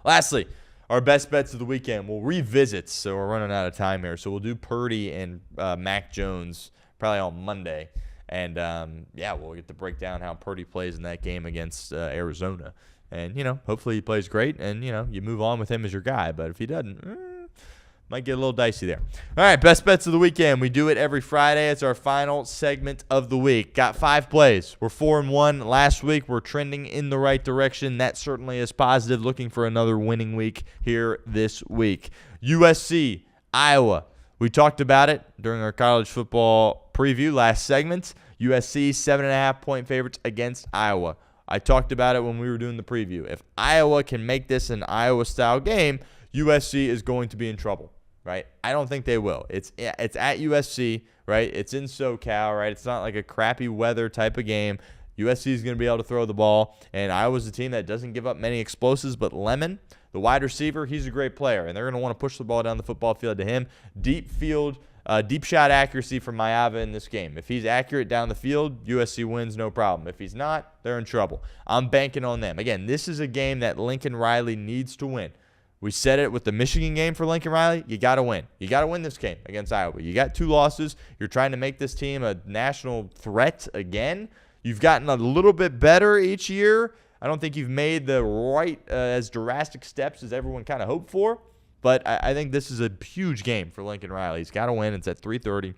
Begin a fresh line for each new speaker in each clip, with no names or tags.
Lastly, our best bets of the weekend. We'll revisit, so we're running out of time here. So we'll do Purdy and Mac Jones probably on Monday. And, we'll get to break down how Purdy plays in that game against Arizona. And, hopefully he plays great, and, you move on with him as your guy. But if he doesn't, might get a little dicey there. All right, best bets of the weekend. We do it every Friday. It's our final segment of the week. Got 5 plays. We're 4-1 last week. We're trending in the right direction. That certainly is positive. Looking for another winning week here this week. USC, Iowa. We talked about it during our college football preview last segment. USC 7.5-point favorites against Iowa. I talked about it when we were doing the preview. If Iowa can make this an Iowa-style game, USC is going to be in trouble, right? I don't think they will. It's at USC, right? It's in SoCal, right? It's not like a crappy weather type of game. USC is going to be able to throw the ball, and Iowa's a team that doesn't give up many explosives, but Lemon, the wide receiver, he's a great player, and they're going to want to push the ball down the football field to him. Deep shot accuracy from Maeva in this game. If he's accurate down the field, USC wins, no problem. If he's not, they're in trouble. I'm banking on them. Again, this is a game that Lincoln Riley needs to win. We said it with the Michigan game for Lincoln Riley. You got to win. You got to win this game against Iowa. You got 2 losses. You're trying to make this team a national threat again. You've gotten a little bit better each year. I don't think you've made the right as drastic steps as everyone kind of hoped for. But I think this is a huge game for Lincoln Riley. He's got to win. It's at 3:30.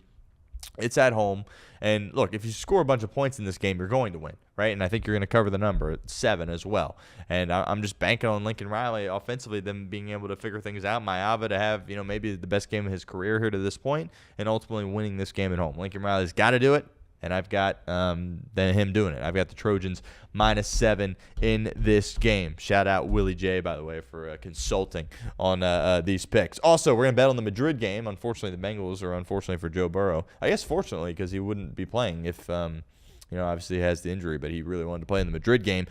It's at home. And, look, if you score a bunch of points in this game, you're going to win, right? And I think you're going to cover the number at 7 as well. And I'm just banking on Lincoln Riley offensively, them being able to figure things out. Maeva to have, maybe the best game of his career here to this point, and ultimately winning this game at home. Lincoln Riley's got to do it. And I've got him doing it. I've got the Trojans -7 in this game. Shout out Willie J, by the way, for consulting on these picks. Also, we're going to bet on the Madrid game. Unfortunately, the Bengals are unfortunately for Joe Burrow. I guess fortunately because he wouldn't be playing if obviously he has the injury, but he really wanted to play in the Madrid game.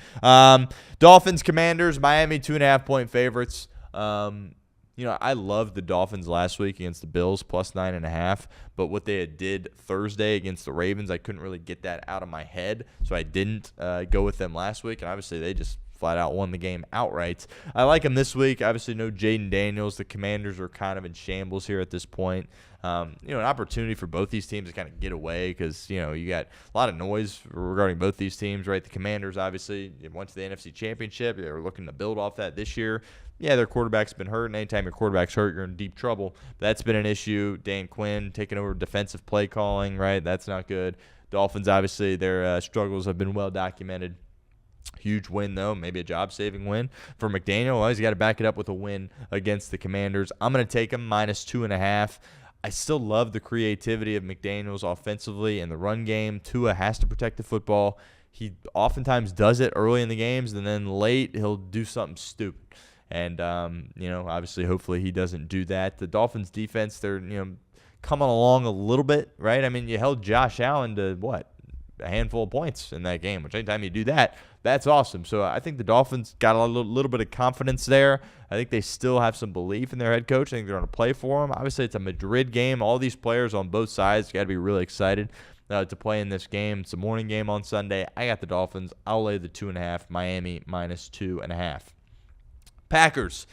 Dolphins, Commanders, Miami 2.5-point favorites. I loved the Dolphins last week against the Bills, +9.5. But what they did Thursday against the Ravens, I couldn't really get that out of my head. So I didn't go with them last week. And obviously they just flat out won the game outright. I like them this week. Obviously no Jaden Daniels. The Commanders are kind of in shambles here at this point. An opportunity for both these teams to kind of get away because, you got a lot of noise regarding both these teams, right? The Commanders obviously went to the NFC Championship. They were looking to build off that this year. Yeah, their quarterback's been hurt, and anytime your quarterback's hurt, you're in deep trouble. That's been an issue. Dan Quinn taking over defensive play calling, right? That's not good. Dolphins, obviously, their struggles have been well documented. Huge win, though. Maybe a job-saving win for McDaniel. Well, he's got to back it up with a win against the Commanders. I'm going to take him -2.5. I still love the creativity of McDaniels offensively in the run game. Tua has to protect the football. He oftentimes does it early in the games, and then late he'll do something stupid. And, obviously, hopefully he doesn't do that. The Dolphins defense, they're, coming along a little bit, right? I mean, you held Josh Allen to, a handful of points in that game, which anytime you do that, that's awesome. So I think the Dolphins got a little bit of confidence there. I think they still have some belief in their head coach. I think they're going to play for him. Obviously, it's a Madrid game. All these players on both sides got to be really excited to play in this game. It's a morning game on Sunday. I got the Dolphins. I'll lay the 2.5. Miami -2.5. Packers.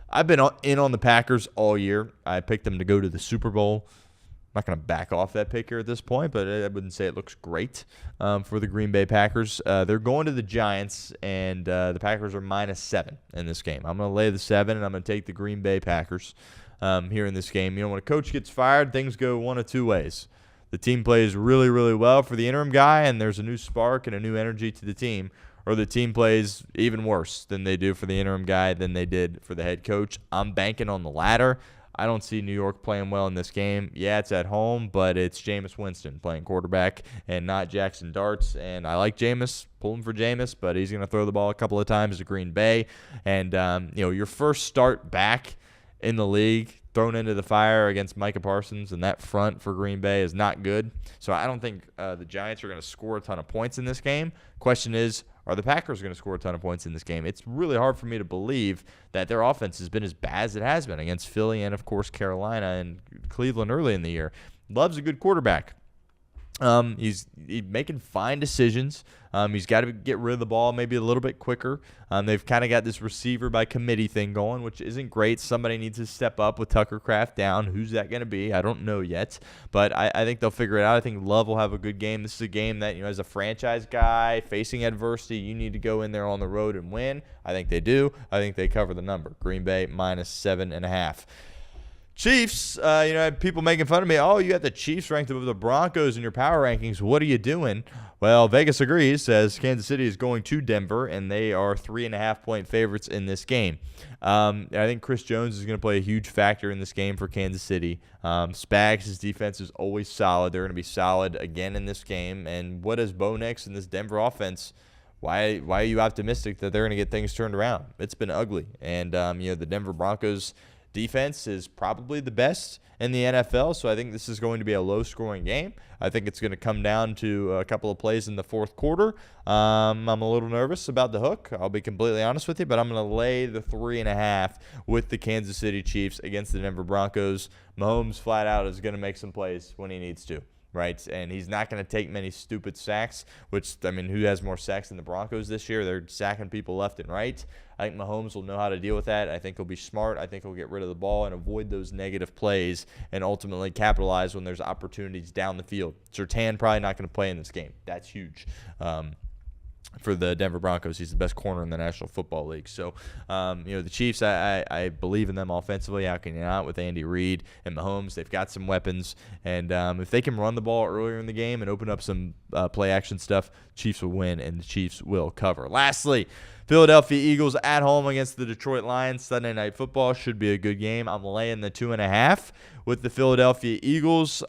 I've been in on the Packers all year. I picked them to go to the Super Bowl. I'm not going to back off that pick here at this point, but I wouldn't say it looks great for the Green Bay Packers. They're going to the Giants, and the Packers are -7 in this game. I'm going to lay the 7, and I'm going to take the Green Bay Packers here in this game. When a coach gets fired, things go one of two ways. The team plays really, really well for the interim guy, and there's a new spark and a new energy to the team. Or the team plays even worse than they do for the interim guy than they did for the head coach. I'm banking on the latter. I don't see New York playing well in this game. Yeah, it's at home, but it's Jameis Winston playing quarterback and not Jackson Darts. And I like Jameis, pulling for Jameis, but he's going to throw the ball a couple of times to Green Bay. And, your first start back in the league, thrown into the fire against Micah Parsons, and that front for Green Bay is not good. So I don't think the Giants are going to score a ton of points in this game. Question is, are the Packers going to score a ton of points in this game? It's really hard for me to believe that their offense has been as bad as it has been against Philly and, of course, Carolina and Cleveland early in the year. Love's a good quarterback. He's making fine decisions. He's got to get rid of the ball maybe a little bit quicker. They've kind of got this receiver by committee thing going, which isn't great. Somebody needs to step up with Tucker Kraft down. Who's that going to be? I don't know yet, but I think they'll figure it out. I think Love will have a good game. This is a game that, as a franchise guy facing adversity, you need to go in there on the road and win. I think they do. I think they cover the number. Green Bay -7.5. Chiefs, I had people making fun of me. Oh, you got the Chiefs ranked above the Broncos in your power rankings. What are you doing? Well, Vegas agrees, says Kansas City is going to Denver, and they are 3.5-point favorites in this game. I think Chris Jones is going to play a huge factor in this game for Kansas City. Spags' defense is always solid. They're going to be solid again in this game. And what is Bo Nix in this Denver offense? Why are you optimistic that they're going to get things turned around? It's been ugly. And, the Denver Broncos defense is probably the best in the NFL, so I think this is going to be a low-scoring game. I think it's going to come down to a couple of plays in the fourth quarter. I'm a little nervous about the hook. I'll be completely honest with you, but I'm going to lay the 3.5 with the Kansas City Chiefs against the Denver Broncos. Mahomes flat out is going to make some plays when he needs to. Right, and he's not going to take many stupid sacks, which, who has more sacks than the Broncos this year? They're sacking people left and right. I think Mahomes will know how to deal with that. I think he'll be smart. I think he'll get rid of the ball and avoid those negative plays and ultimately capitalize when there's opportunities down the field. Surtain probably not going to play in this game. That's huge. For the Denver Broncos, he's the best corner in the National Football League. So, the Chiefs, I believe in them offensively. How can you not with Andy Reid and Mahomes? They've got some weapons. And if they can run the ball earlier in the game and open up some play-action stuff, Chiefs will win, and the Chiefs will cover. Lastly, Philadelphia Eagles at home against the Detroit Lions. Sunday Night Football should be a good game. I'm laying the 2.5 with the Philadelphia Eagles.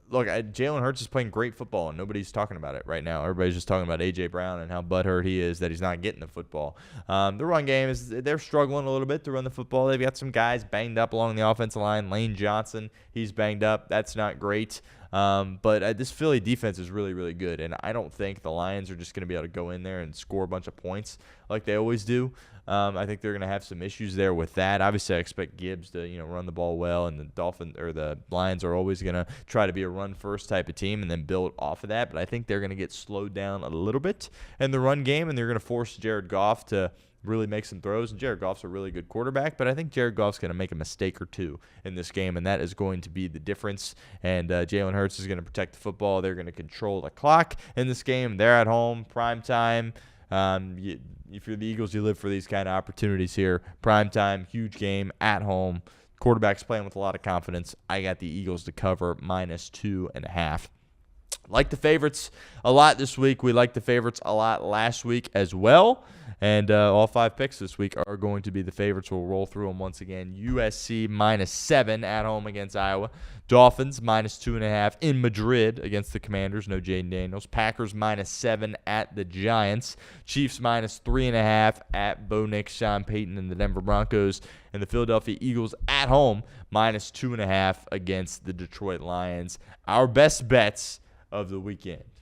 Look, Jalen Hurts is playing great football, and nobody's talking about it right now. Everybody's just talking about A.J. Brown and how butthurt he is that he's not getting the football. The run game, they're struggling a little bit to run the football. They've got some guys banged up along the offensive line. Lane Johnson, he's banged up. That's not great. But this Philly defense is really, really good, and I don't think the Lions are just going to be able to go in there and score a bunch of points like they always do. I think they're going to have some issues there with that. Obviously, I expect Gibbs to run the ball well, and the Lions are always going to try to be a run-first type of team and then build off of that. But I think they're going to get slowed down a little bit in the run game, and they're going to force Jared Goff to really make some throws. And Jared Goff's a really good quarterback, but I think Jared Goff's going to make a mistake or two in this game, and that is going to be the difference. And Jalen Hurts is going to protect the football. They're going to control the clock in this game. They're at home, prime time. If you're the Eagles, you live for these kind of opportunities here. Prime time, huge game, at home. Quarterback's playing with a lot of confidence. I got the Eagles to cover -2.5. Like the favorites a lot this week. We liked the favorites a lot last week as well. And all 5 picks this week are going to be the favorites. We'll roll through them once again. USC -7 at home against Iowa. Dolphins -2.5 in Madrid against the Commanders. No Jaden Daniels. Packers -7 at the Giants. Chiefs -3.5 at Bo Nix, Sean Payton, and the Denver Broncos. And the Philadelphia Eagles at home -2.5 against the Detroit Lions. Our best bets of the weekend.